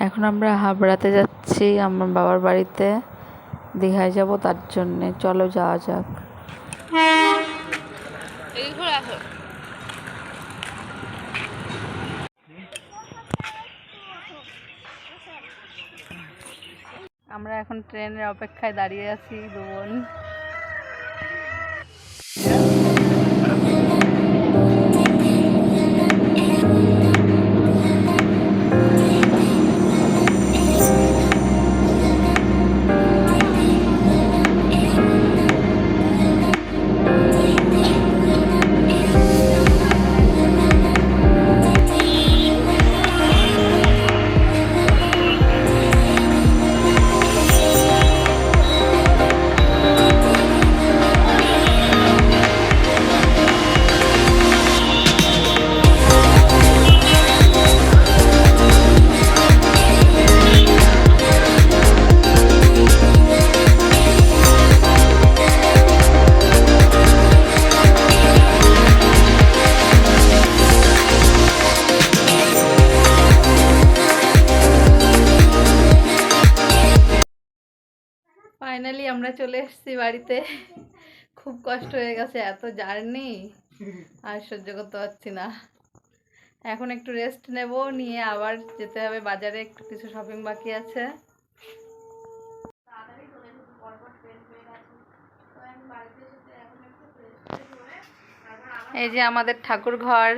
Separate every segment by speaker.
Speaker 1: এখন আমরা হাবড়াতে যাচ্ছি আমার বাবার বাড়িতে, দীঘায় যাব তার জন্যে। চলো যাওয়া যাক। আমরা এখন ট্রেনের অপেক্ষায় দাঁড়িয়ে আছি দু বোন। ফাইনালি আমরা চলে এসেছি বাড়িতে। খুব কষ্ট হয়ে গেছে, এত জার্নি আর সহ্য করতে পারছি না। এখন একটু রেস্ট নেব, নিয়ে আবার যেতে হবে বাজারে, একটু কিছু শপিং বাকি আছে। এই যে আমাদের ঠাকুর ঘর।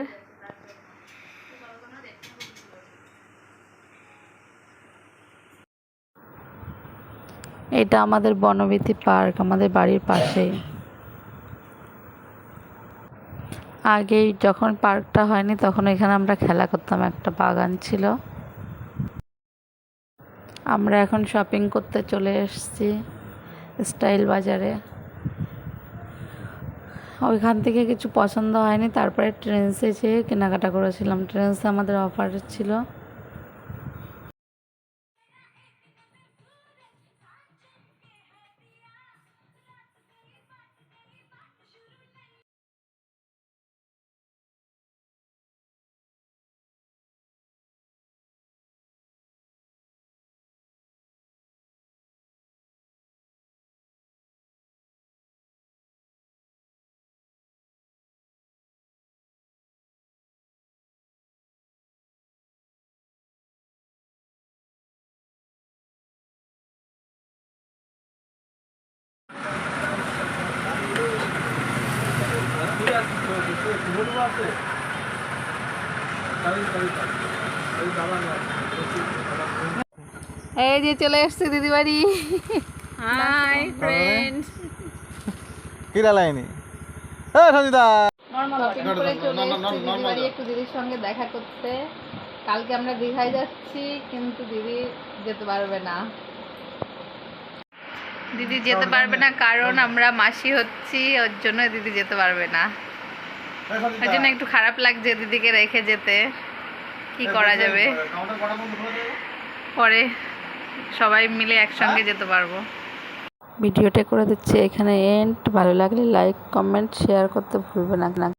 Speaker 1: এটা আমাদের বনবিথি পার্ক, আমাদের বাড়ির পাশেই। আগেই যখন পার্কটা হয়নি তখন এখানে আমরা খেলা করতাম, একটা বাগান ছিল। আমরা এখন শপিং করতে চলে এসেছি স্টাইল বাজারে। ওইখান থেকে কিছু পছন্দ হয়নি, তারপরে ট্রেন্ডসে যেয়ে কেনাকাটা করেছিলাম। ট্রেন্ডসে আমাদের অফার ছিল। এই যে চলে এসছে দিদি বাড়ি। Hi friends.
Speaker 2: কি লাইনি সঞ্জিতা
Speaker 1: একটু দিদির সঙ্গে দেখা করতে। কালকে আমরা দীঘায় যাচ্ছি, কিন্তু দিদি যেতে পারবে না। দিদি যেতে পারবে না কারণ আমরা মাসি হচ্ছি, ওর জন্য দিদি যেতে পারবে না। ওই জন্য একটু খারাপ লাগছে দিদিকে রেখে যেতে। কি করা যাবে, পরে সবাই মিলে একসঙ্গে যেতে পারবো। ভিডিওটা করে দিচ্ছি এখানে এন্ড। ভালো লাগলে লাইক, কমেন্ট, শেয়ার করতে ভুলবে না।